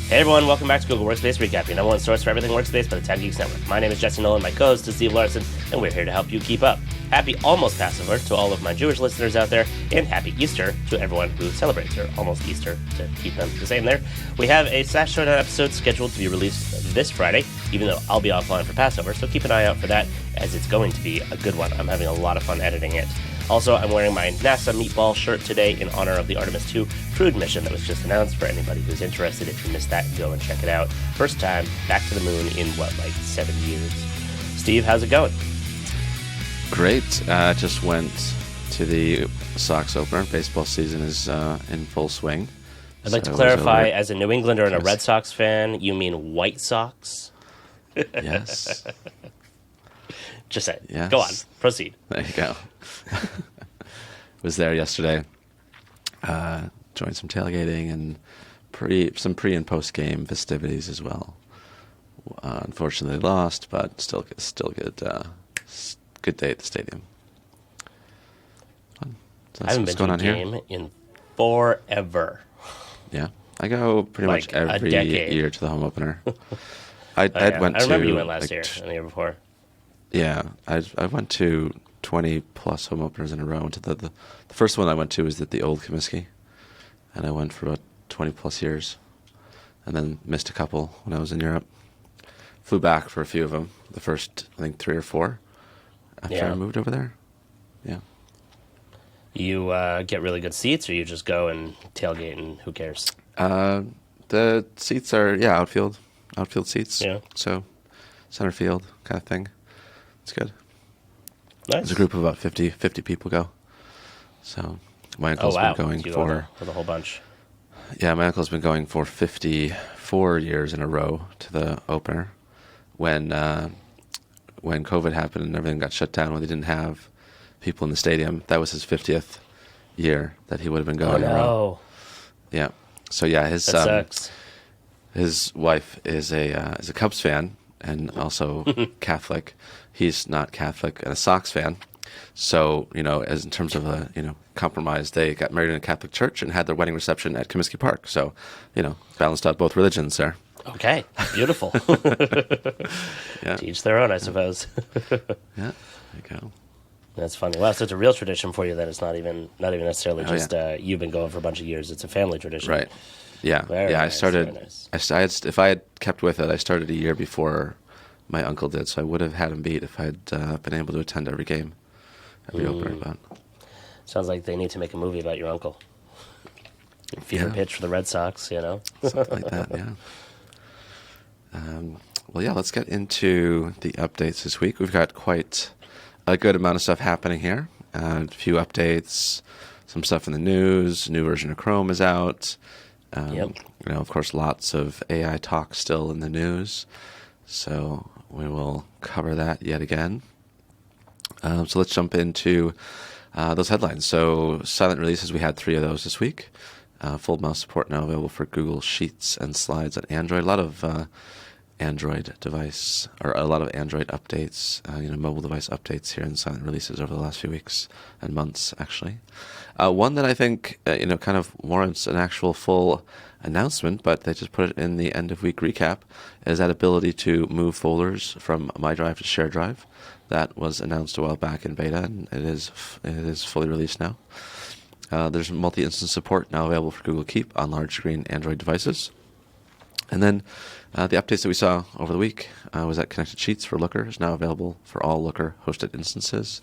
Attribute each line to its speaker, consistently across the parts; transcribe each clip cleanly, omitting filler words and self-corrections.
Speaker 1: Hey everyone, welcome back to Google Workspace Recap, your number one source for everything Workspace by the Tech Geeks Network. My name is Jesse Nolan, my co-host is Steve Larson, and we're here to help you keep up. Happy almost Passover to all of my Jewish listeners out there, and happy Easter to everyone who celebrates, or almost Easter, to keep them the same there. We have a SaaS Showdown episode scheduled to be released this Friday, even though I'll be offline for Passover, so keep an eye out for that, as it's going to be a good one. I'm having a lot of fun editing it. Also, I'm wearing my NASA meatball shirt today in honor of the Artemis II crewed mission that was just announced. For anybody who's interested, if you missed that, go and check it out. First time back to the moon in, 7 years? Steve, how's it going?
Speaker 2: Great. Just went to the Sox opener. Baseball season is in full swing.
Speaker 1: I'd like to clarify, as a New Englander and a Red Sox fan, you mean White Sox?
Speaker 2: Yes.
Speaker 1: Just say it.
Speaker 2: Yes.
Speaker 1: Go on. Proceed.
Speaker 2: There you go. Was there yesterday. Joined some tailgating and some pre and post game festivities as well. Unfortunately lost, but still good. Good day at the stadium. Fun. So
Speaker 1: I haven't been to a game in forever.
Speaker 2: Yeah, I go pretty much every year to the home opener. I
Speaker 1: remember you went last year and the year before.
Speaker 2: Yeah, I went to 20 plus home openers in a row. The first one I went to was at the old Comiskey, and I went for about 20 plus years, and then missed a couple when I was in Europe. Flew back for a few of them. The first, I think, 3 or 4 after I moved over there. Yeah.
Speaker 1: You get really good seats, or you just go and tailgate and who cares?
Speaker 2: The seats are outfield seats.
Speaker 1: Yeah.
Speaker 2: So center field kind of thing. It's good.
Speaker 1: Nice.
Speaker 2: There's a group of about 50 people go. So my uncle's been going for
Speaker 1: the whole bunch.
Speaker 2: Yeah, my uncle's been going for 54 years in a row to the opener. When COVID happened and everything got shut down, when they didn't have people in the stadium, that was his 50th year that he would have been going.
Speaker 1: Oh no!
Speaker 2: Yeah. So yeah,
Speaker 1: that sucks.
Speaker 2: His wife is a Cubs fan and also Catholic. He's not Catholic and a Sox fan. So, as in terms of a, compromise, they got married in a Catholic church and had their wedding reception at Comiskey Park. So, balanced out both religions there.
Speaker 1: Okay, beautiful.
Speaker 2: Yeah.
Speaker 1: To each their own, I suppose.
Speaker 2: Yeah, there you go.
Speaker 1: That's funny. Wow, so it's a real tradition for you then. It's not even necessarily you've been going for a bunch of years. It's a family tradition.
Speaker 2: Right. Yeah.
Speaker 1: Very
Speaker 2: I
Speaker 1: nice,
Speaker 2: started,
Speaker 1: very nice.
Speaker 2: if I had kept with it, I started a year before my uncle did, so I would have had him beat if I'd been able to attend every game, every opener. But
Speaker 1: sounds like they need to make a movie about your uncle. Feeder pitch for the Red Sox,
Speaker 2: Something like that, yeah. Let's get into the updates this week. We've got quite a good amount of stuff happening here. A few updates, some stuff in the news. New version of Chrome is out. Of course, lots of AI talk still in the news. So we will cover that yet again. So let's jump into those headlines. So silent releases, we had 3 of those this week. Full mouse support now available for Google Sheets and Slides on Android. A lot of Android device, or a lot of Android updates, mobile device updates here in silent releases over the last few weeks and months, actually. One that I think, kind of warrants an actual full announcement, but they just put it in the end of week recap, is that ability to move folders from My Drive to Share Drive. That was announced a while back in beta, and it is fully released now. There's multi-instance support now available for Google Keep on large screen Android devices. And then the updates that we saw over the week was that Connected Sheets for Looker is now available for all Looker hosted instances.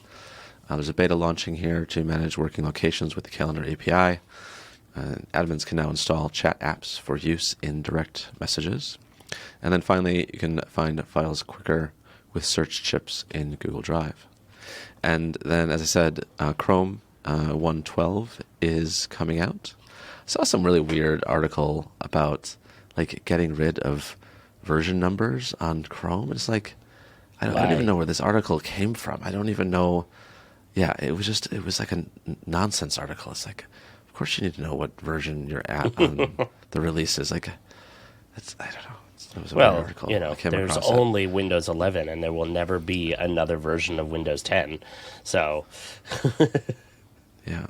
Speaker 2: There's a beta launching here to manage working locations with the Calendar API. Admins can now install chat apps for use in direct messages. And then finally, you can find files quicker with search chips in Google Drive. And then, as I said, Chrome 1.12 is coming out. I saw some really weird article about getting rid of version numbers on Chrome. It's I don't even know where this article came from. I don't even know. Yeah, it was like a nonsense article. It's of course you need to know what version you're at on the releases. I don't know. It was a weird article.
Speaker 1: There's only Windows 11, and there will never be another version of Windows 10. So,
Speaker 2: yeah.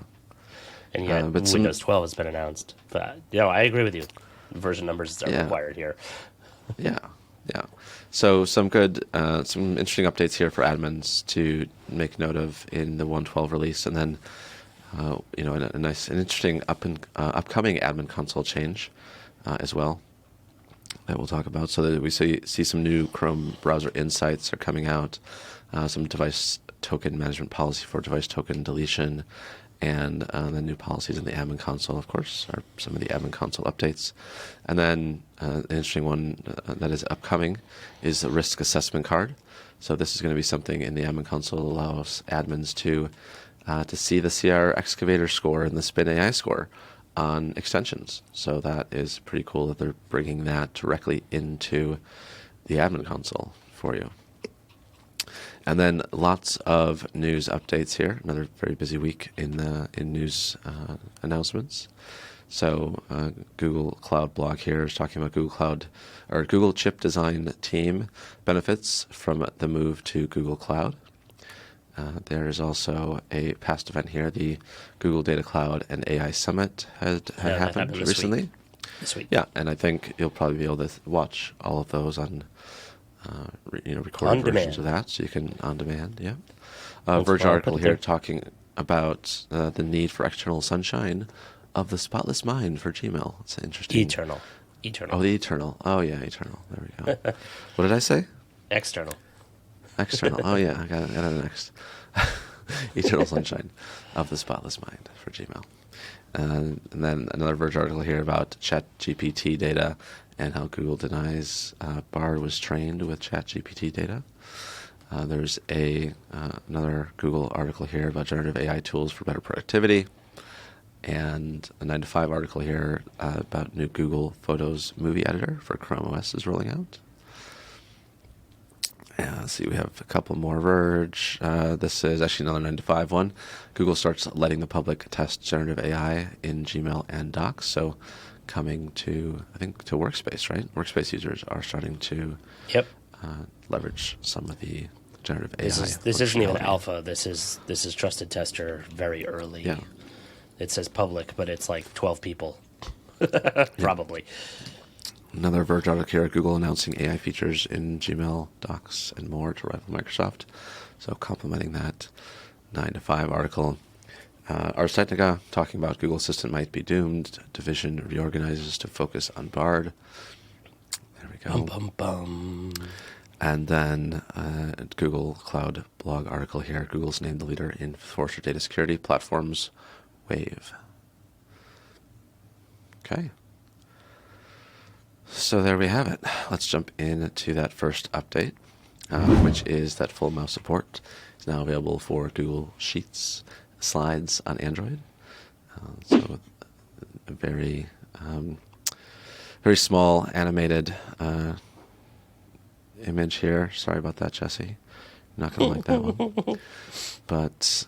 Speaker 1: And yet Windows 12 has been announced. But I agree with you. version numbers are
Speaker 2: Yeah.
Speaker 1: required here.
Speaker 2: Yeah, yeah. So some interesting updates here for admins to make note of in the 1.12 release, and then an interesting upcoming admin console change as well that we'll talk about. So that we see some new Chrome browser insights are coming out, some device token management policy for device token deletion, and the new policies in the admin console, of course, are some of the admin console updates. And then an interesting one that is upcoming is the risk assessment card. So this is going to be something in the admin console that allows admins to see the CR Excavator score and the Spin AI score on extensions. So that is pretty cool that they're bringing that directly into the admin console for you. And then lots of news updates here. Another very busy week in news announcements. So Google Cloud blog here is talking about Google chip design team benefits from the move to Google Cloud. There is also a past event here. The Google Data Cloud and AI Summit had happened recently.
Speaker 1: This week.
Speaker 2: Yeah, and I think you'll probably be able to watch all of those on recorded versions of that, so you can on demand. Yeah. Verge article here talking about the need for external sunshine of the spotless mind for Gmail. It's interesting.
Speaker 1: Eternal.
Speaker 2: Oh, the eternal. Oh yeah, eternal. There we go. What did I say?
Speaker 1: External.
Speaker 2: External. Oh yeah, I got it next. Eternal sunshine of the spotless mind for Gmail. And then another Verge article here about ChatGPT data and how Google denies Bard was trained with ChatGPT data. There's another Google article here about generative AI tools for better productivity, and a 9 to 5 article here about new Google Photos movie editor for Chrome OS is rolling out. Yeah, let's see, we have a couple more Verge. This is actually another 9 to 5 one. Google starts letting the public test generative AI in Gmail and Docs. So coming to Workspace, right? Workspace users are starting to leverage some of the generative AI.
Speaker 1: This isn't even alpha. This is trusted tester very early.
Speaker 2: Yeah.
Speaker 1: It says public, but it's like 12 people, probably.
Speaker 2: Another Verge article here, Google announcing AI features in Gmail, Docs, and more to rival Microsoft. So complementing that 9 to 5 article. Ars Technica talking about Google Assistant might be doomed. Division reorganizes to focus on Bard. There we go.
Speaker 1: Bum, bum, bum.
Speaker 2: And then Google Cloud blog article here. Google's named the leader in Forrester Data Security Platforms Wave. Okay. So there we have it. Let's jump into that first update, which is that full mouse support is now available for Google Sheets slides on Android. So a very small animated image here. Sorry about that, Jesse. You're not going to like that one. But,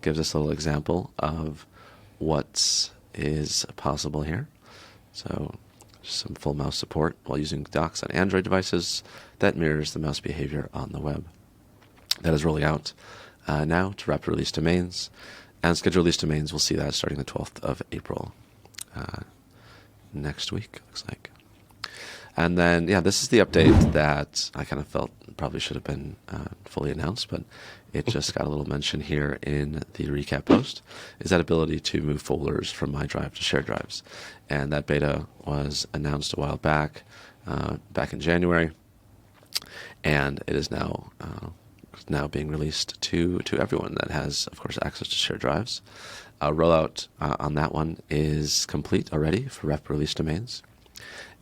Speaker 2: gives us a little example of what is possible here. So some full mouse support while using Docs on Android devices that mirrors the mouse behavior on the web. That is rolling out now to rapid release domains, and scheduled release domains, we'll see that starting the 12th of April next week, looks like. And then, this is the update that I kind of felt probably should have been fully announced, but it just got a little mention here in the recap post, is that ability to move folders from My Drive to shared drives. And that beta was announced a while back in January, and it is now being released to everyone that has, of course, access to shared drives. Rollout on that one is complete already for rep release domains.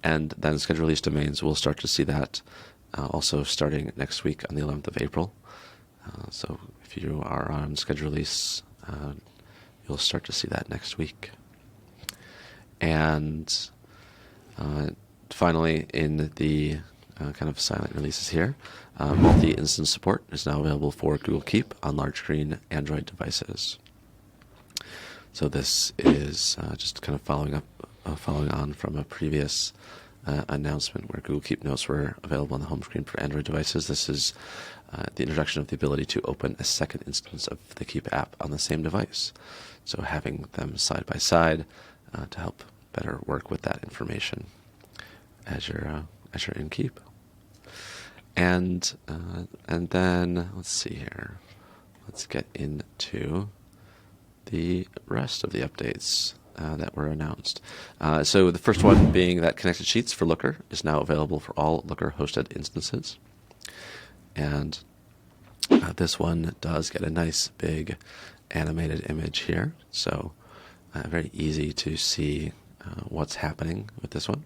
Speaker 2: And then scheduled release domains, we'll start to see that also starting next week on the 11th of April. So if you are on scheduled release, you'll start to see that next week. And finally, in the kind of silent releases here, multi-instance support is now available for Google Keep on large screen Android devices. So this is just kind of following on from a previous announcement where Google Keep Notes were available on the home screen for Android devices. This is the introduction of the ability to open a second instance of the Keep app on the same device. So having them side by side to help better work with that information as you're in Keep. And then let's see here. Let's get into the rest of the updates that were announced. So the first one being that Connected Sheets for Looker is now available for all Looker hosted instances. And this one does get a nice big animated image here. So very easy to see what's happening with this one.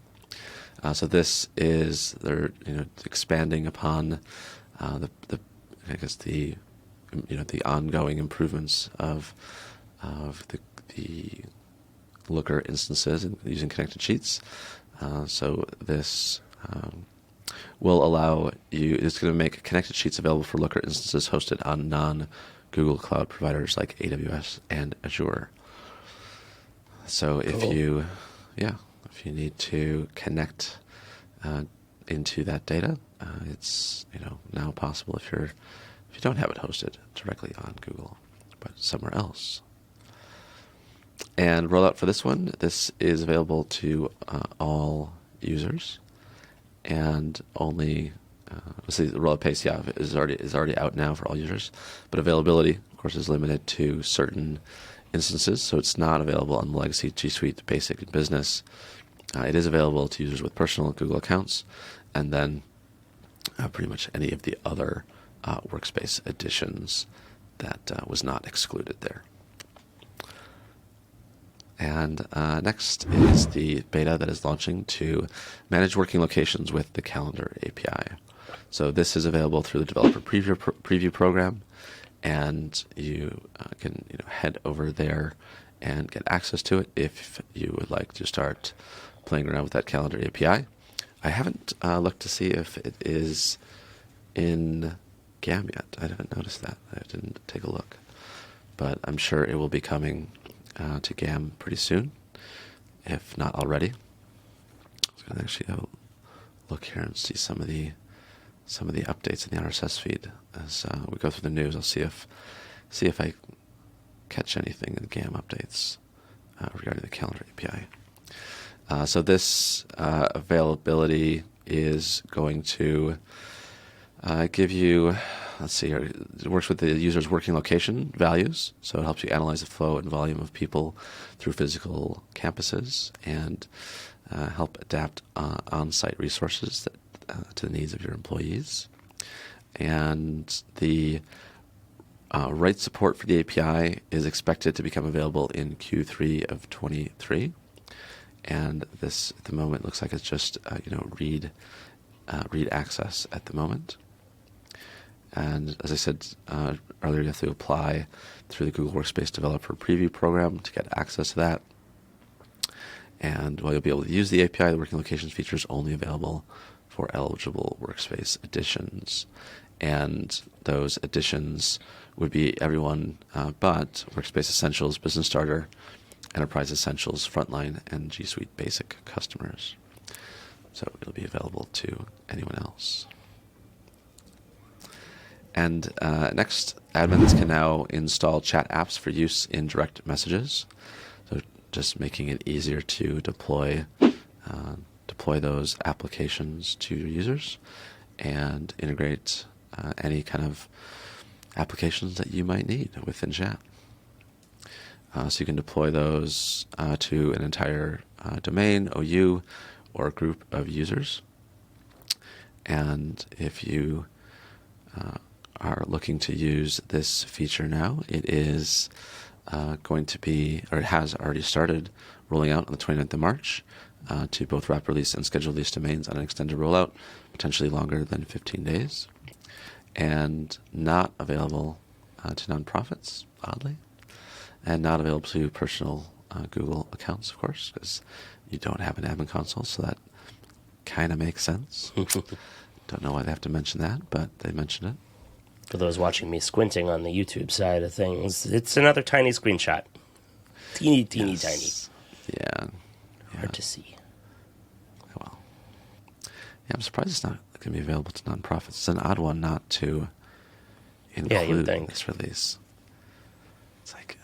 Speaker 2: So this is they're expanding upon the ongoing improvements of the Looker instances using Connected Sheets. So this will allow you. It's going to make Connected Sheets available for Looker instances hosted on non-Google Cloud providers like AWS and Azure. So if you need to connect into that data, it's now possible if you don't have it hosted directly on Google, but somewhere else. And rollout for this one, this is available to all users, and only let's see, the rollout pace, is already out now for all users, but availability, of course, is limited to certain instances, so it's not available on the legacy G Suite, Basic, and Business. It is available to users with personal Google accounts, and then pretty much any of the other Workspace editions that was not excluded there. And next is the beta that is launching to manage working locations with the Calendar API. So this is available through the developer preview program, and you can head over there and get access to it if you would like to start playing around with that Calendar API. I haven't looked to see if it is in GAM yet. I haven't noticed that. I didn't take a look. But I'm sure it will be coming to GAM pretty soon, if not already. I was going to actually have a look here and see some of the updates in the RSS feed as we go through the news. I'll see if I catch anything in the GAM updates regarding the Calendar API. So this availability is going to give you, let's see here, it works with the user's working location values, so it helps you analyze the flow and volume of people through physical campuses and help adapt on-site resources to the needs of your employees. And the write support for the API is expected to become available in Q3 of 23. And this, at the moment, looks like it's just read access at the moment. And as I said earlier, you have to apply through the Google Workspace Developer Preview program to get access to that. And while you'll be able to use the API, the working locations feature is only available for eligible Workspace editions. And those editions would be everyone but Workspace Essentials, Business Starter, Enterprise Essentials, Frontline, and G Suite Basic customers. So it'll be available to anyone else. And next, admins can now install chat apps for use in direct messages. So just making it easier to deploy those applications to your users and integrate any kind of applications that you might need within chat. So you can deploy those to an entire domain, OU, or a group of users. And if you are looking to use this feature now, it is going to be, or it has already started rolling out on the 29th of March to both wrap release and scheduled release domains on an extended rollout, potentially longer than 15 days, and not available to nonprofits, oddly, and not available to personal Google accounts, of course, because you don't have an admin console, so that kind of makes sense. Don't know why they have to mention that, but they mentioned it.
Speaker 1: For those watching me squinting on the YouTube side of things, it's another tiny screenshot. Teeny,
Speaker 2: Yes.
Speaker 1: tiny.
Speaker 2: Yeah.
Speaker 1: Hard to see.
Speaker 2: Well, yeah, I'm surprised it's not going to be available to nonprofits. It's an odd one not to include in this release. It's like,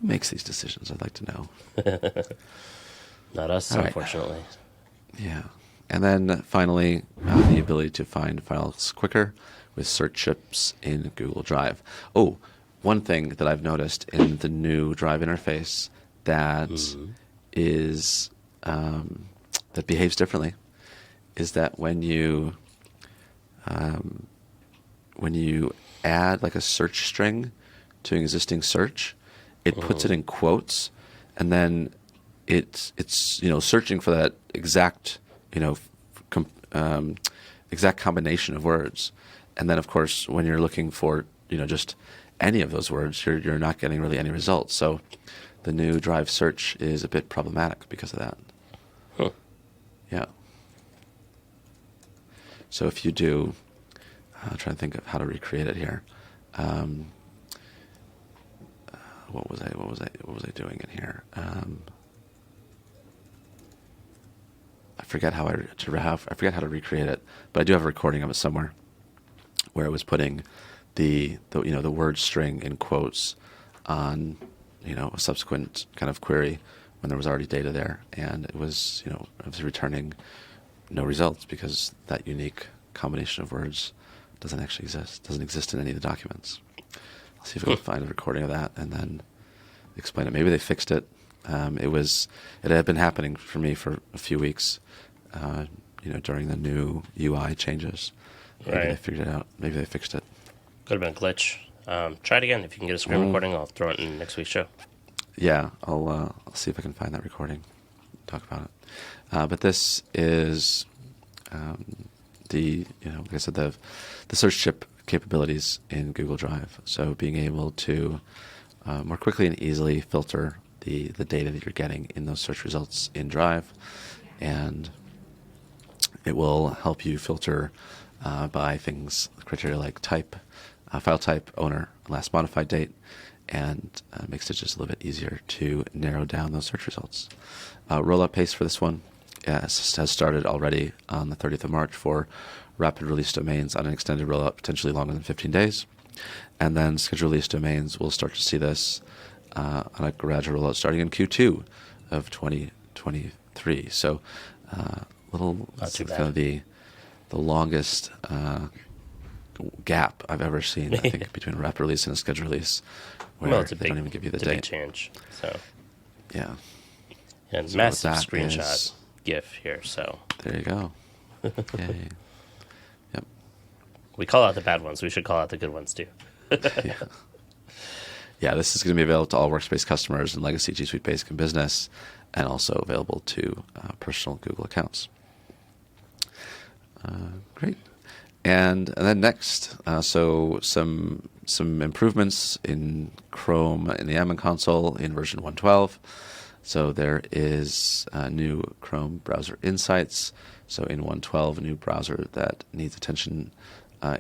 Speaker 2: Who makes these decisions? I'd like to know.
Speaker 1: Not us,
Speaker 2: All right.
Speaker 1: unfortunately.
Speaker 2: Yeah. And then finally, the ability to find files quicker with search chips in Google Drive. Oh, one thing that I've noticed in the new Drive interface that is that behaves differently is that when you add like a search string to an existing search, it puts it in quotes, and then it's searching for that exact exact combination of words, and then of course when you're looking for just any of those words, you're not getting really any results. So the new Drive search is a bit problematic because of that.
Speaker 1: Huh.
Speaker 2: Yeah. So if you do, I'm trying to think of how to recreate it here. What was I doing in here? I forget how to recreate it, but I do have a recording of it somewhere where I was putting the word string in quotes on a subsequent kind of query when there was already data there, and it was returning no results because that unique combination of words doesn't exist in any of the documents. I'll see if I can find a recording of that and then explain it. Maybe they fixed it. It had been happening for me for a few weeks, during the new UI changes. Maybe
Speaker 1: Right.
Speaker 2: they figured it out. Maybe they fixed it.
Speaker 1: Could have been a glitch. Try it again. If you can get a screen recording, I'll throw it in next week's show.
Speaker 2: Yeah, I'll see if I can find that recording. Talk about it. But this is like I said, the search chip capabilities in Google Drive. So being able to more quickly and easily filter the data that you're getting in those search results in Drive, and it will help you filter by criteria like type, file type, owner, last modified date, and makes it just a little bit easier to narrow down those search results. Rollout pace for this one has started already on the 30th of March for rapid release domains on an extended rollout, potentially longer than 15 days. And then scheduled release domains, we'll start to see this on a gradual rollout starting in Q2 of 2023. So
Speaker 1: Not too bad.
Speaker 2: kind of the longest gap I've ever seen, I think, between a rapid release and a scheduled release, where
Speaker 1: Well, it's
Speaker 2: they don't even give you the
Speaker 1: it's a big
Speaker 2: date.
Speaker 1: change. So,
Speaker 2: Yeah.
Speaker 1: and
Speaker 2: So
Speaker 1: massive
Speaker 2: that
Speaker 1: screenshot
Speaker 2: is-
Speaker 1: GIF here. So
Speaker 2: There you go. Yay. Yep.
Speaker 1: we call out the bad ones. We should call out the good ones too.
Speaker 2: Yeah. Yeah, this is going to be available to all Workspace customers and legacy G Suite Basic and Business, and also available to personal Google accounts. Great. And then next, so some improvements in Chrome in the admin console in version 1.12. So there is new Chrome browser insights. So in 1.12, a new browser that needs attention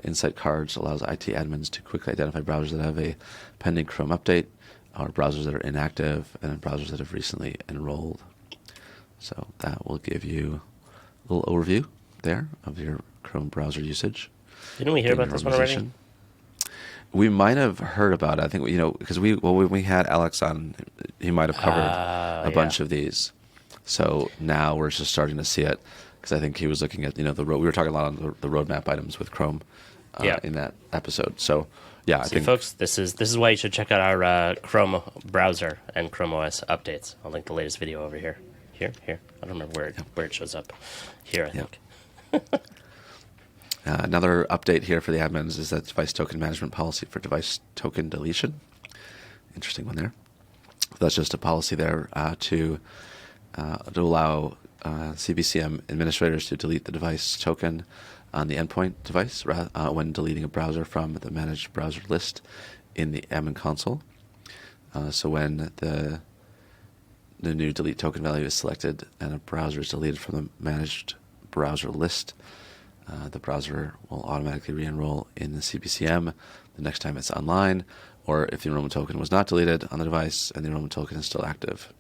Speaker 2: insight cards allows IT admins to quickly identify browsers that have a pending Chrome update, or browsers that are inactive, and browsers that have recently enrolled. So that will give you a little overview there of your Chrome browser usage.
Speaker 1: Didn't we hear about this one already?
Speaker 2: We might have heard about it. I think because when we had Alex on, he might have covered a bunch of these. So now we're just starting to see it, because I think he was looking at we were talking a lot on the roadmap items with Chrome in that episode. So yeah, I think,
Speaker 1: folks, this is why you should check out our Chrome browser and Chrome OS updates. I'll link the latest video over here. Here. I don't remember where it shows up. Here, I think.
Speaker 2: Another update here for the admins is that device token management policy for device token deletion. Interesting one there. That's just a policy there to allow CBCM administrators to delete the device token on the endpoint device when deleting a browser from the managed browser list in the admin console. So when the new delete token value is selected and a browser is deleted from the managed browser list, the browser will automatically re-enroll in the CBCM the next time it's online, or if the enrollment token was not deleted on the device and the enrollment token is still active,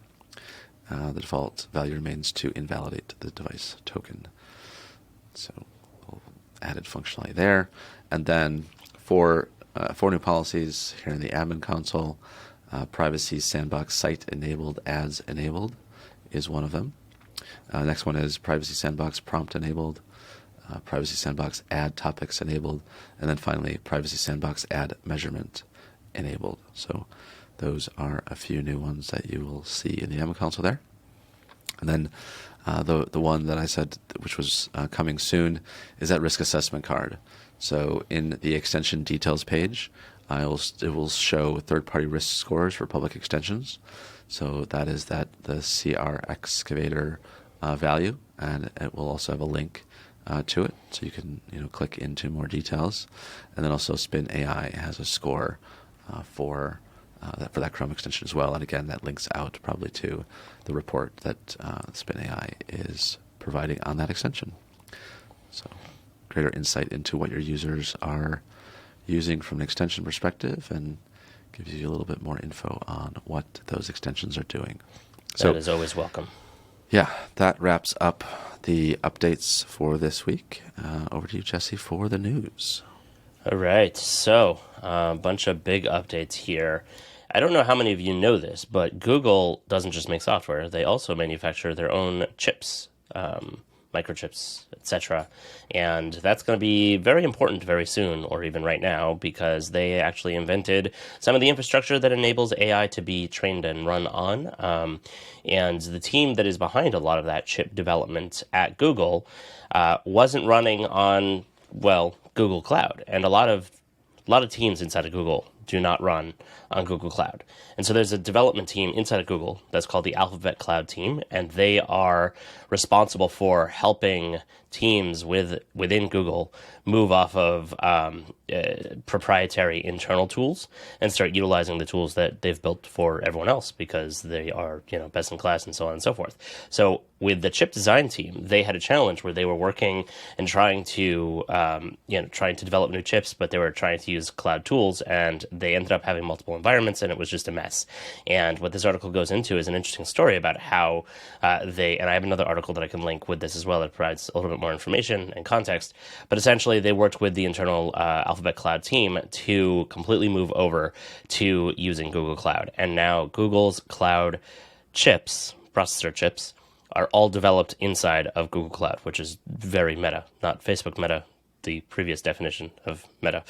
Speaker 2: the default value remains to invalidate the device token. So added functionality there. And then for new policies here in the admin console, Privacy Sandbox Site Enabled Ads Enabled is one of them. Next one is Privacy Sandbox Prompt Enabled, Privacy Sandbox Ad Topics Enabled, and then finally Privacy Sandbox Ad Measurement Enabled. So those are a few new ones that you will see in the YAML console there. And then the one that I said, which was coming soon, is that risk assessment card. So in the extension details page, it will show third-party risk scores for public extensions. So that is the CR Excavator value, and it will also have a link to it, so you can click into more details. And then also Spin AI has a score for that Chrome extension as well. And again, that links out probably to the report that Spin AI is providing on that extension. So greater insight into what your users are using from an extension perspective, and gives you a little bit more info on what those extensions are doing.
Speaker 1: That is always welcome.
Speaker 2: Yeah, that wraps up the updates for this week. Over to you, Jesse, for the news.
Speaker 1: All right, so a bunch of big updates here. I don't know how many of you know this, but Google doesn't just make software. They also manufacture their own chips, microchips, etc. And that's going to be very important very soon, or even right now, because they actually invented some of the infrastructure that enables AI to be trained and run on. And the team that is behind a lot of that chip development at Google wasn't running on, Google Cloud. And a lot of teams inside of Google do not run on Google Cloud. And so there's a development team inside of Google that's called the Alphabet Cloud team, and they are responsible for helping teams within Google move off of proprietary internal tools and start utilizing the tools that they've built for everyone else, because they are best in class and so on and so forth. So with the chip design team, they had a challenge where they were working and trying to develop new chips, but they were trying to use cloud tools, and they ended up having multiple environments, and it was just a mess. And what this article goes into is an interesting story about how and I have another article that I can link with this as well that provides a little bit more information and context, but essentially they worked with the internal Alphabet Cloud team to completely move over to using Google Cloud. And now Google's cloud chips, processor chips, are all developed inside of Google Cloud, which is very meta, not Facebook meta, the previous definition of meta.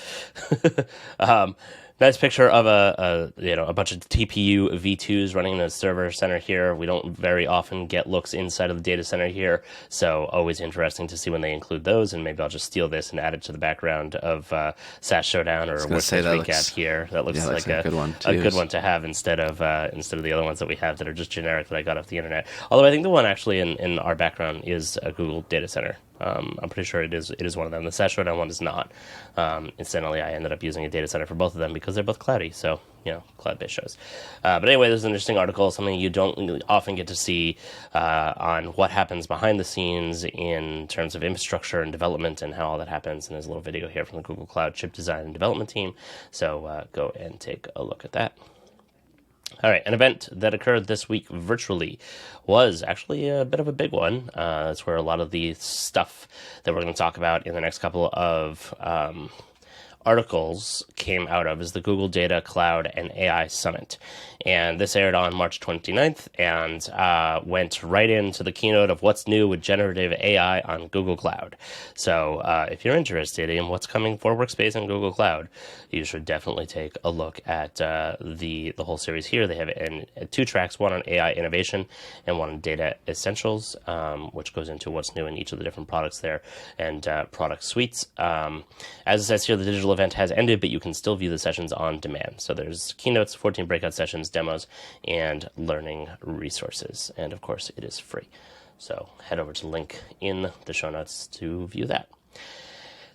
Speaker 1: Nice picture of a bunch of TPU V2s running in a server center here. We don't very often get looks inside of the data center here, so always interesting to see when they include those. And maybe I'll just steal this and add it to the background of SaaS Showdown or Workspace Recap here. That looks like a good one to have instead of the other ones that we have that are just generic that I got off the internet. Although I think the one actually in our background is a Google data center. I'm pretty sure it is one of them. The SaaS Showdown one is not. Incidentally, I ended up using a data center for both of them because they're both cloudy, so, cloud-based shows. But anyway, there's an interesting article, something you don't really often get to see on what happens behind the scenes in terms of infrastructure and development and how all that happens. And there's a little video here from the Google Cloud chip design and development team. So go and take a look at that. All right, an event that occurred this week virtually was actually a bit of a big one. That's where a lot of the stuff that we're going to talk about in the next couple of articles came out of, is the Google Data, Cloud, and AI Summit. And this aired on March 29th and went right into the keynote of what's new with generative AI on Google Cloud. So if you're interested in what's coming for Workspace and Google Cloud, you should definitely take a look at the whole series here. They have two tracks, one on AI innovation and one on data essentials, which goes into what's new in each of the different products there and product suites. As it says here, the digital event has ended, but you can still view the sessions on demand. So there's keynotes, 14 breakout sessions, demos, and learning resources. And of course, it is free. So head over to the link in the show notes to view that.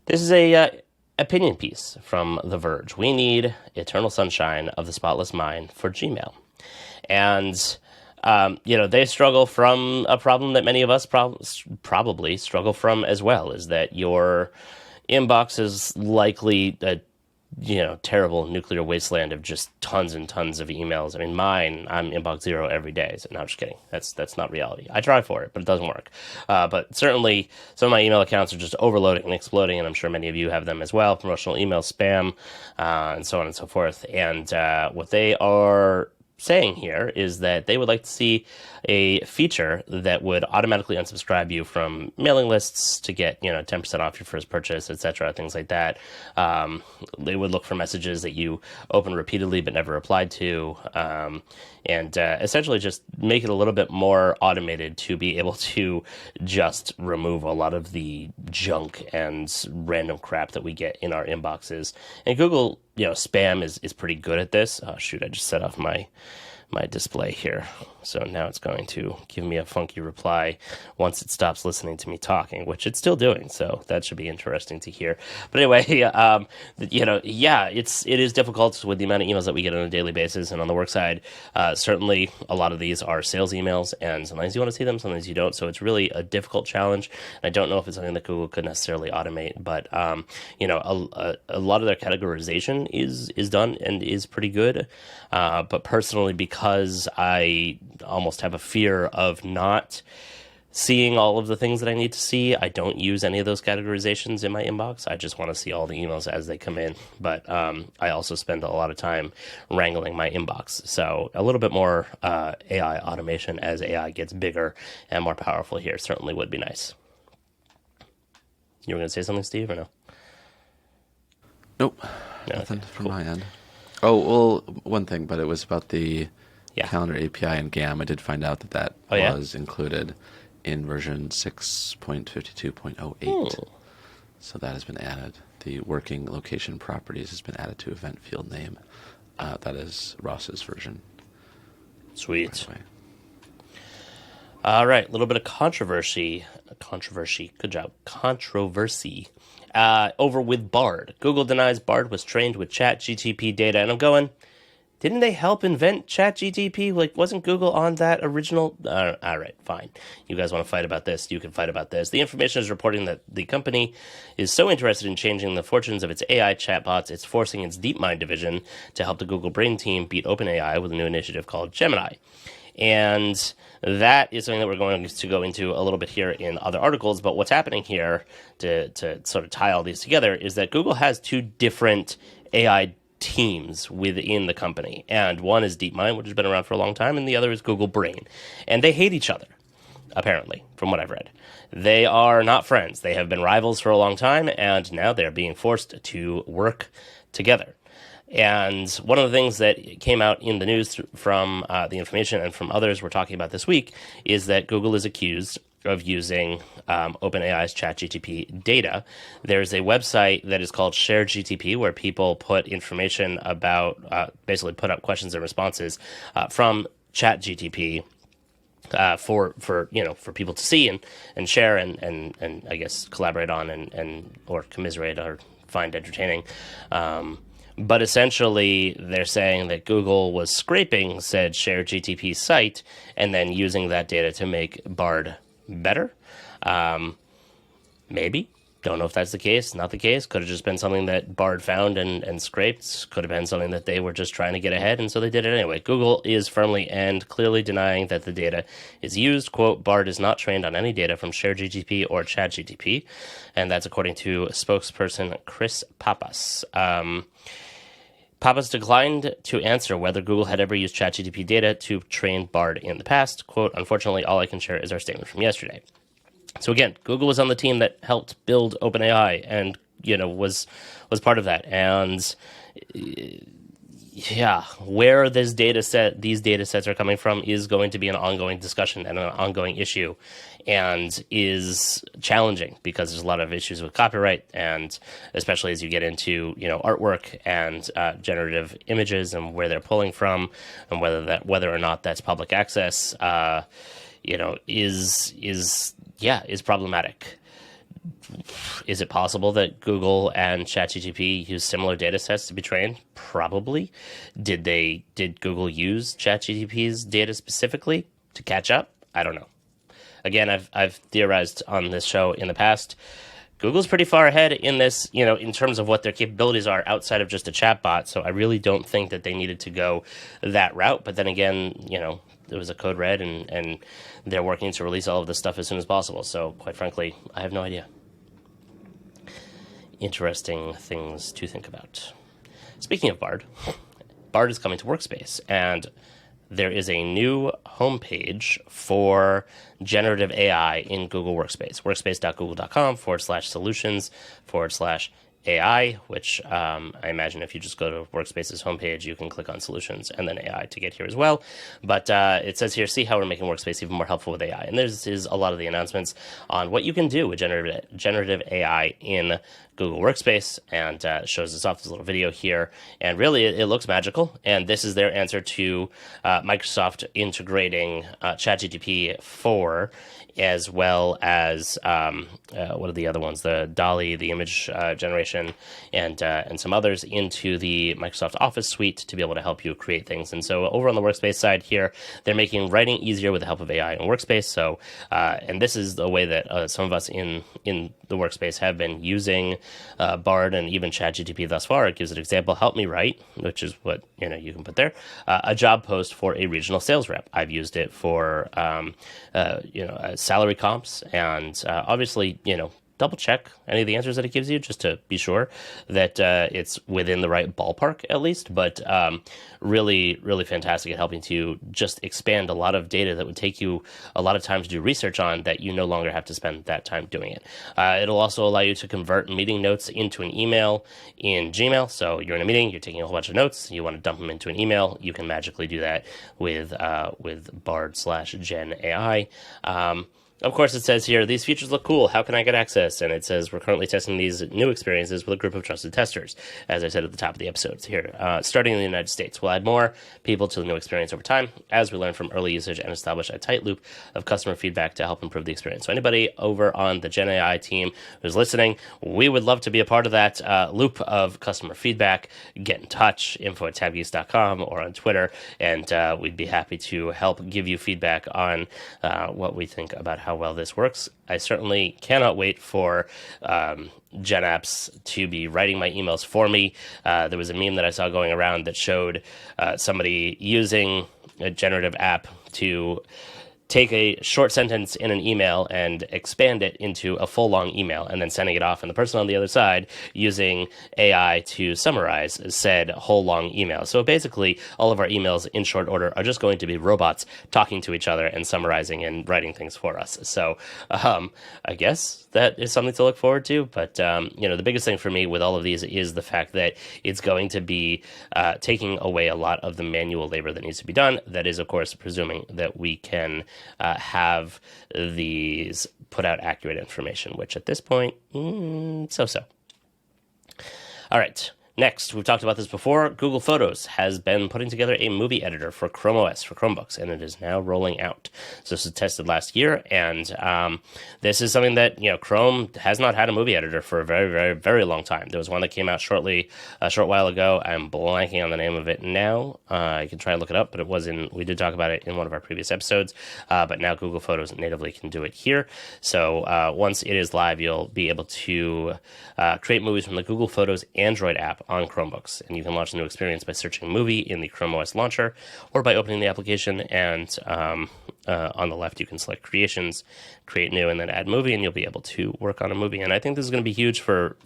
Speaker 1: This is a opinion piece from The Verge. We need eternal sunshine of the spotless mind for Gmail. And they struggle from a problem that many of us probably struggle from as well, is that your inbox is likely terrible nuclear wasteland of just tons and tons of emails. I mean, I'm inbox zero every day. So, no, I'm just kidding. That's not reality. I try for it, but it doesn't work. But certainly, some of my email accounts are just overloading and exploding, and I'm sure many of you have them as well. Promotional email spam, and so on and so forth. And what they are saying here is that they would like to see a feature that would automatically unsubscribe you from mailing lists to get 10% off your first purchase, etc., things like that. They would look for messages that you open repeatedly but never replied to, and essentially just make it a little bit more automated to be able to just remove a lot of the junk and random crap that we get in our inboxes. And Google, spam is pretty good at this. Oh shoot, I just set off my display here. So now it's going to give me a funky reply once it stops listening to me talking, which it's still doing. So that should be interesting to hear. But anyway, it is difficult with the amount of emails that we get on a daily basis. And on the work side, certainly a lot of these are sales emails, and sometimes you want to see them, sometimes you don't. So it's really a difficult challenge. I don't know if it's something that Google could necessarily automate, but a lot of their categorization is done and is pretty good. But personally, because I almost have a fear of not seeing all of the things that I need to see, I don't use any of those categorizations in my inbox. I just want to see all the emails as they come in. But I also spend a lot of time wrangling my inbox. So a little bit more AI automation as AI gets bigger and more powerful here certainly would be nice. You were going to say something, Steve, or no?
Speaker 2: Nope, nothing from my end. Oh, well, one thing, but it was about the Calendar API and GAM. I did find out that was included in version 6.52.08. So that has been added. The working location properties has been added to event field name. That is Ross's version.
Speaker 1: Sweet. All right, a little bit of controversy. Good job. Controversy. Over with Bard. Google denies Bard was trained with ChatGPT data. And I'm going, didn't they help invent ChatGPT? Wasn't Google on that original? All right, fine. You guys want to fight about this? You can fight about this. The information is reporting that the company is so interested in changing the fortunes of its AI chatbots, it's forcing its DeepMind division to help the Google Brain team beat OpenAI with a new initiative called Gemini. And that is something that we're going to go into a little bit here in other articles. But what's happening here to sort of tie all these together is that Google has two different AI teams within the company. And one is DeepMind, which has been around for a long time, and the other is Google Brain. And they hate each other, apparently, from what I've read. They are not friends. They have been rivals for a long time, and now they're being forced to work together. And one of the things that came out in the news from the information and from others we're talking about this week is that Google is accused of using OpenAI's ChatGPT data. There's a website that is called ShareGTP where people put information about, basically put up questions and responses from ChatGPT for people to see and share and I guess collaborate on and or commiserate or find entertaining. But essentially, they're saying that Google was scraping said ShareGTP site and then using that data to make Bard better. Maybe. Don't know if that's the case. Not the case. Could have just been something that Bard found and scraped. Could have been something that they were just trying to get ahead, and so they did it anyway. Google is firmly and clearly denying that the data is used. Quote, Bard is not trained on any data from ShareGTP or ChatGTP, and that's according to spokesperson Chris Pappas. Pappas declined to answer whether Google had ever used ChatGPT data to train Bard in the past. Quote, unfortunately, all I can share is our statement from yesterday. So again, Google was on the team that helped build OpenAI and, was part of that. And where these data sets are coming from is going to be an ongoing discussion and an ongoing issue, and is challenging because there's a lot of issues with copyright, and especially as you get into artwork and generative images and where they're pulling from and whether or not that's public access is problematic. Is it possible that Google and ChatGPT use similar data sets to be trained? Probably. Did Google use ChatGPT's data specifically to catch up? I don't know. Again, I've theorized on this show in the past. Google's pretty far ahead in this, in terms of what their capabilities are outside of just a chatbot. So I really don't think that they needed to go that route. But then again, there was a code red, and they're working to release all of this stuff as soon as possible. So quite frankly, I have no idea. Interesting things to think about. Speaking of Bard, Bard is coming to Workspace, and there is a new homepage for generative AI in Google Workspace. Workspace.google.com/solutions/AI, which I imagine if you just go to Workspace's homepage, you can click on Solutions and then AI to get here as well. But it says here, see how we're making Workspace even more helpful with AI. And there's a lot of the announcements on what you can do with generative AI in Google Workspace, and shows us off this little video here. And really, it looks magical. And this is their answer to Microsoft integrating ChatGPT 4, as well as what are the other ones? The DALL-E, the image generation, and some others into the Microsoft Office suite to be able to help you create things. And so over on the Workspace side here, they're making writing easier with the help of AI in Workspace. So, and this is the way that some of us in the Workspace have been using Bard and even ChatGPT thus far. It gives an example, help me write, which is what you can put there, a job post for a regional sales rep. I've used it for salary comps, and obviously double check any of the answers that it gives you just to be sure that it's within the right ballpark at least. But really, really fantastic at helping to just expand a lot of data that would take you a lot of time to do research on, that you no longer have to spend that time doing it. It'll also allow you to convert meeting notes into an email in Gmail. So you're in a meeting, you're taking a whole bunch of notes, you want to dump them into an email, you can magically do that with Bard/Gen AI. Of course, it says here, these features look cool. How can I get access? And it says, we're currently testing these new experiences with a group of trusted testers, as I said at the top of the episodes here, starting in the United States. We'll add more people to the new experience over time as we learn from early usage and establish a tight loop of customer feedback to help improve the experience. So anybody over on the Gen AI team who's listening, we would love to be a part of that loop of customer feedback. Get in touch, info@tabgeeks.com or on Twitter, and we'd be happy to help give you feedback on what we think about how well this works. I certainly cannot wait for Gen Apps to be writing my emails for me. There was a meme that I saw going around that showed somebody using a generative app to take a short sentence in an email and expand it into a full long email and then sending it off, and the person on the other side using AI to summarize said whole long email. So basically all of our emails in short order are just going to be robots talking to each other and summarizing and writing things for us. So I guess that is something to look forward to. But the biggest thing for me with all of these is the fact that it's going to be taking away a lot of the manual labor that needs to be done. That is, of course, presuming that we can have these put out accurate information, which at this point, so-so. All right. Next, we've talked about this before. Google Photos has been putting together a movie editor for Chrome OS, for Chromebooks, and it is now rolling out. So this was tested last year, and this is something that, Chrome has not had a movie editor for a very, very, very long time. There was one that came out a short while ago. I'm blanking on the name of it now. I can try and look it up, but we did talk about it in one of our previous episodes, but now Google Photos natively can do it here. So once it is live, you'll be able to create movies from the Google Photos Android app on Chromebooks, and you can launch the new experience by searching movie in the Chrome OS launcher or by opening the application, and on the left you can select creations, create new, and then add movie, and you'll be able to work on a movie. And I think this is going to be huge for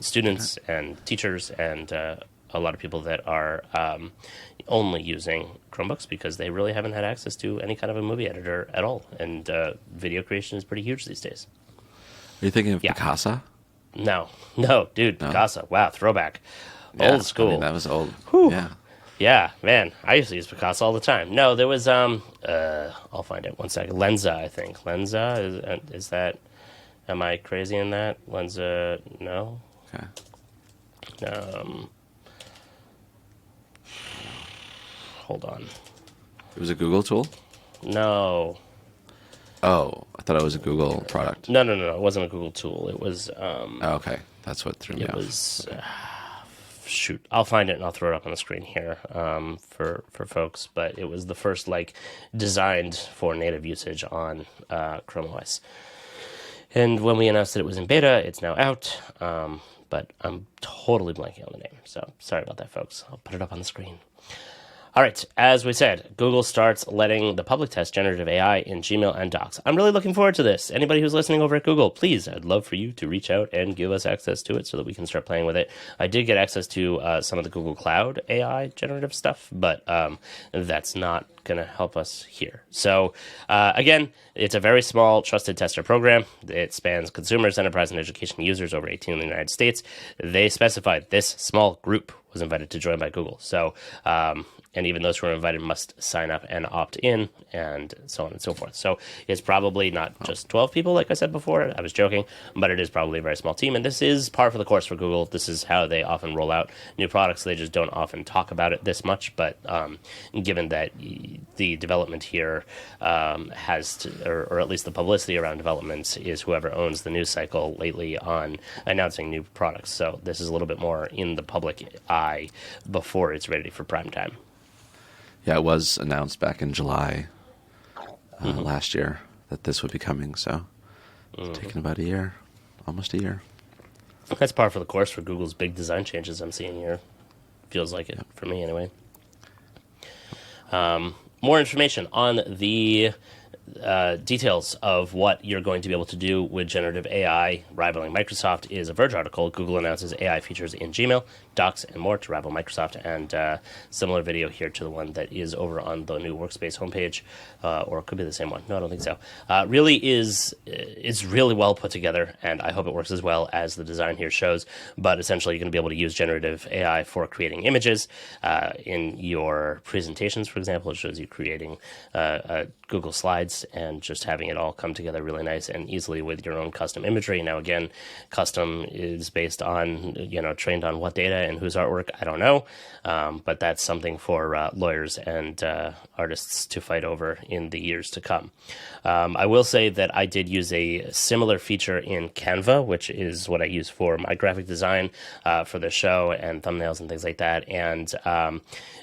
Speaker 1: students and teachers and a lot of people that are only using Chromebooks, because they really haven't had access to any kind of a movie editor at all, and video creation is pretty huge these days.
Speaker 2: Are you thinking of Picasa?
Speaker 1: No, dude, no. Picasa. Wow, throwback.
Speaker 2: Yeah,
Speaker 1: old school.
Speaker 2: That was old.
Speaker 1: Whew.
Speaker 2: Yeah.
Speaker 1: Yeah, man. I used to use Picasa all the time. No, there was, I'll find it. One second. Lenza, I think. Lenza? Is that, am I crazy in that? Lenza, no?
Speaker 2: Okay.
Speaker 1: Hold on.
Speaker 2: It was a Google tool?
Speaker 1: No.
Speaker 2: Oh, I thought it was a Google product.
Speaker 1: No. It wasn't a Google tool. It was...
Speaker 2: okay. That's what threw me off.
Speaker 1: It was... shoot. I'll find it and I'll throw it up on the screen here for folks. But it was the first, designed for native usage on Chrome OS. And when we announced that it was in beta, it's now out. But I'm totally blanking on the name. So sorry about that, folks. I'll put it up on the screen. All right, as we said, Google starts letting the public test generative AI in Gmail and Docs. I'm really looking forward to this. Anybody who's listening over at Google, please, I'd love for you to reach out and give us access to it so that we can start playing with it. I did get access to some of the Google Cloud AI generative stuff, but that's not going to help us here. So again, it's a very small trusted tester program. It spans consumers, enterprise, and education users over 18 in the United States. They specified this small group was invited to join by Google. So, and even those who are invited must sign up and opt in, and so on and so forth. So it's probably not just 12 people, like I said before. I was joking, but it is probably a very small team. And this is par for the course for Google. This is how they often roll out new products. They just don't often talk about it this much. But given that the development here has to, or at least the publicity around developments is whoever owns the news cycle lately on announcing new products. So this is a little bit more in the public eye before it's ready for prime time.
Speaker 2: Yeah, it was announced back in July last year that this would be coming. So it's taken about a year, almost a year.
Speaker 1: That's par for the course for Google's big design changes I'm seeing here. Feels like it for me anyway. More information on the details of what you're going to be able to do with generative AI rivaling Microsoft is a Verge article. Google announces AI features in Gmail, Docs, and more to rival Microsoft, and similar video here to the one that is over on the new Workspace homepage, or it could be the same one. No, I don't think so. Really it's really well put together, and I hope it works as well as the design here shows. But essentially, you're going to be able to use generative AI for creating images in your presentations, for example. It shows you creating Google Slides and just having it all come together really nice and easily with your own custom imagery. Now, again, custom is based on, trained on what data and whose artwork, I don't know. But that's something for lawyers and artists to fight over in the years to come. I will say that I did use a similar feature in Canva, which is what I use for my graphic design for the show and thumbnails and things like that. And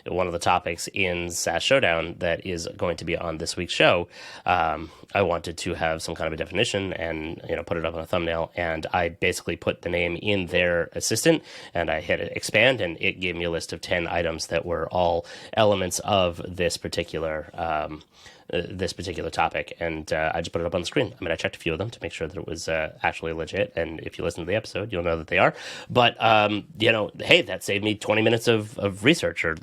Speaker 1: one of the topics in SaaS Showdown that is going to be on this week's show, I wanted to have some kind of a definition and put it up on a thumbnail, and I basically put the name in their assistant and I hit expand, and it gave me a list of 10 items that were all elements of this particular topic, and I just put it up on the screen. I mean, I checked a few of them to make sure that it was actually legit, and if you listen to the episode, you'll know that they are. But, hey, that saved me 20 minutes of research or,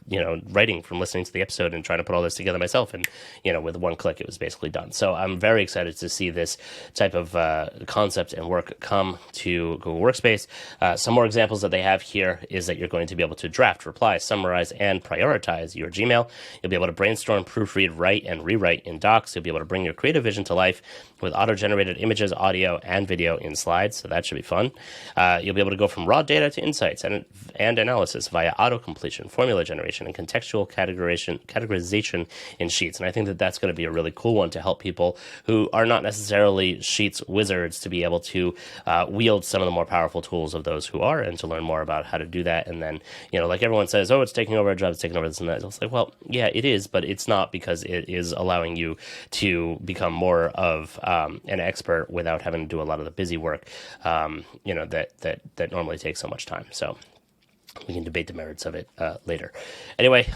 Speaker 1: writing from listening to the episode and trying to put all this together myself, and, with one click, it was basically done. So I'm very excited to see this type of concept and work come to Google Workspace. Some more examples that they have here is that you're going to be able to draft, reply, summarize, and prioritize your Gmail. You'll be able to brainstorm, proofread, write, and rewrite in Docs. You'll be able to bring your creative vision to life with auto-generated images, audio, and video in Slides, so that should be fun. You'll be able to go from raw data to insights and analysis via auto-completion, formula generation, and contextual categorization in Sheets. And I think that that's going to be a really cool one to help people who are not necessarily Sheets wizards to be able to wield some of the more powerful tools of those who are, and to learn more about how to do that. And then, like everyone says, oh, it's taking over our jobs, it's taking over this and that. It's like, well, yeah, it is, but it's not, because it is allowing you to become more of an expert without having to do a lot of the busy work, that normally takes so much time. So we can debate the merits of it later. Anyway,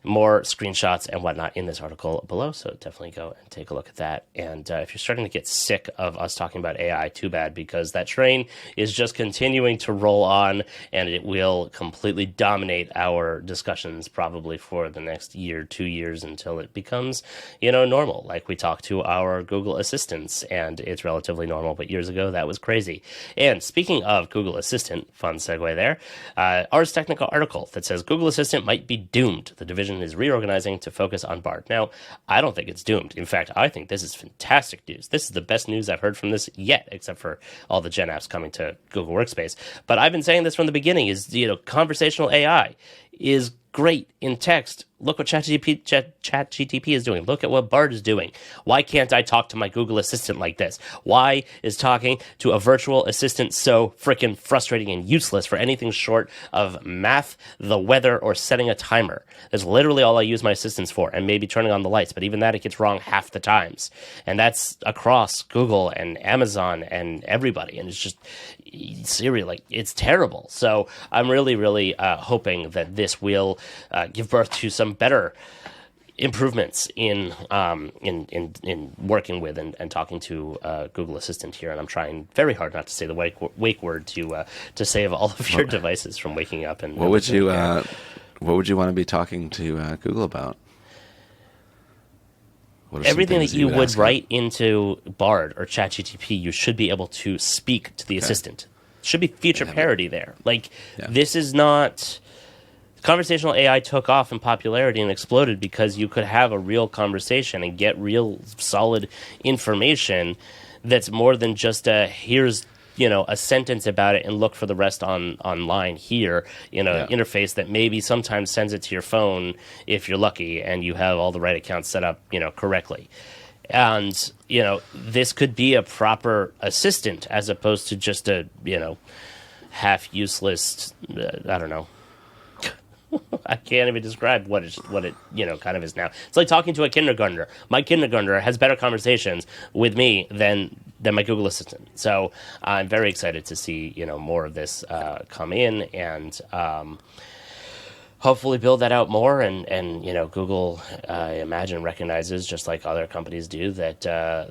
Speaker 1: more screenshots and whatnot in this article below, so definitely go and take a look at that. And if you're starting to get sick of us talking about AI, too bad, because that train is just continuing to roll on, and it will completely dominate our discussions probably for the next year, 2 years, until it becomes, normal. Like we talk to our Google Assistants, and it's relatively normal, but years ago that was crazy. And speaking of Google Assistant, fun segue there, Ars Technica article that says Google Assistant might be doomed. The division is reorganizing to focus on Bard. Now, I don't think it's doomed. In fact, I think this is fantastic news. This is the best news I've heard from this yet, except for all the Gen apps coming to Google Workspace. But I've been saying this from the beginning is, conversational AI is great in text. Look what ChatGTP is doing. Look at what Bard is doing. Why can't I talk to my Google Assistant like this? Why is talking to a virtual assistant so freaking frustrating and useless for anything short of math, the weather, or setting a timer? That's literally all I use my assistants for, and maybe turning on the lights. But even that, it gets wrong half the times. And that's across Google and Amazon and everybody. And it's just Siri, like, it's terrible. So I'm really, really hoping that this will give birth to some better improvements in working with and talking to Google Assistant here. And I'm trying very hard not to say the wake word to save all of your devices from waking up. And
Speaker 2: what would you want to be talking to Google about?
Speaker 1: Everything that you would write into Bard or ChatGTP, you should be able to speak to the assistant. Should be feature parity there. Like, this is not... Conversational AI took off in popularity and exploded because you could have a real conversation and get real solid information that's more than just here's a sentence about it and look for the rest online here, interface that maybe sometimes sends it to your phone if you're lucky and you have all the right accounts set up, correctly. And, this could be a proper assistant as opposed to just a, half useless, I don't know. I can't even describe what it kind of is now. It's like talking to a kindergartner. My kindergartner has better conversations with me than my Google Assistant. So I'm very excited to see more of this come in and hopefully build that out more. And Google, I imagine, recognizes, just like other companies do, that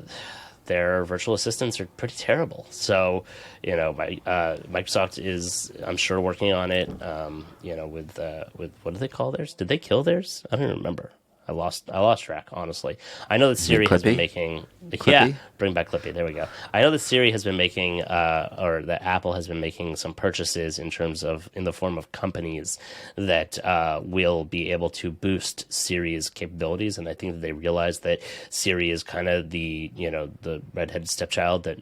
Speaker 1: their virtual assistants are pretty terrible. So, Microsoft is, I'm sure, working on it. With what do they call theirs? Did they kill theirs? I don't even remember. I lost track, honestly. I know that Siri has been making...
Speaker 2: Clippy?
Speaker 1: Yeah, bring back Clippy. There we go. I know that Siri has been making, or that Apple has been making some purchases in the form of companies that will be able to boost Siri's capabilities. And I think that they realize that Siri is kind of the redheaded stepchild that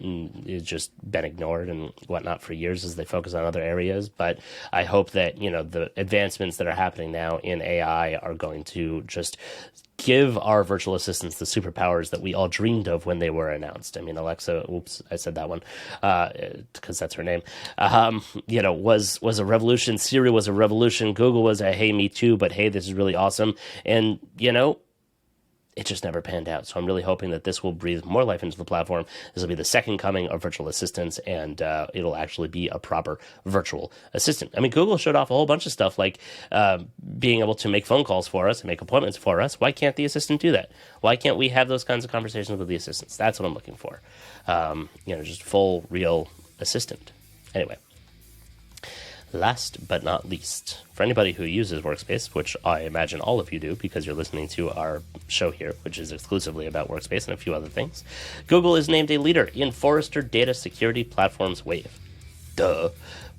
Speaker 1: is just been ignored and whatnot for years as they focus on other areas. But I hope that, the advancements that are happening now in AI are going to just give our virtual assistants the superpowers that we all dreamed of when they were announced. I mean, Alexa, oops, I said that one, because that's her name, was a revolution. Siri was a revolution. Google was a, hey, me too, but hey, this is really awesome. And, it just never panned out. So I'm really hoping that this will breathe more life into the platform. This will be the second coming of virtual assistants, and it'll actually be a proper virtual assistant. I mean, Google showed off a whole bunch of stuff, like being able to make phone calls for us and make appointments for us. Why can't the assistant do that? Why can't we have those kinds of conversations with the assistants? That's what I'm looking for. Just full, real assistant. Anyway. Last but not least, for anybody who uses Workspace, which I imagine all of you do because you're listening to our show here, which is exclusively about Workspace and a few other things, Google is named a leader in Forrester Data Security Platforms Wave. Duh.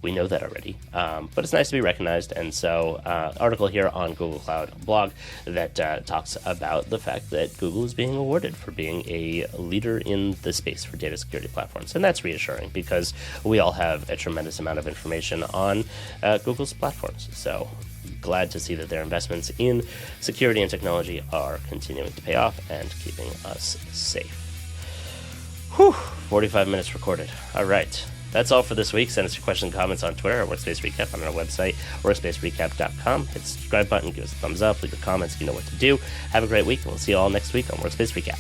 Speaker 1: We know that already, but it's nice to be recognized. And so article here on Google Cloud blog that talks about the fact that Google is being awarded for being a leader in the space for data security platforms. And that's reassuring because we all have a tremendous amount of information on Google's platforms. So glad to see that their investments in security and technology are continuing to pay off and keeping us safe. Whew, 45 minutes recorded. All right. That's all for this week. Send us your questions and comments on Twitter at Workspace Recap, on our website, workspacerecap.com. Hit the subscribe button, give us a thumbs up, leave your comments, you know what to do. Have a great week, and we'll see you all next week on Workspace Recap.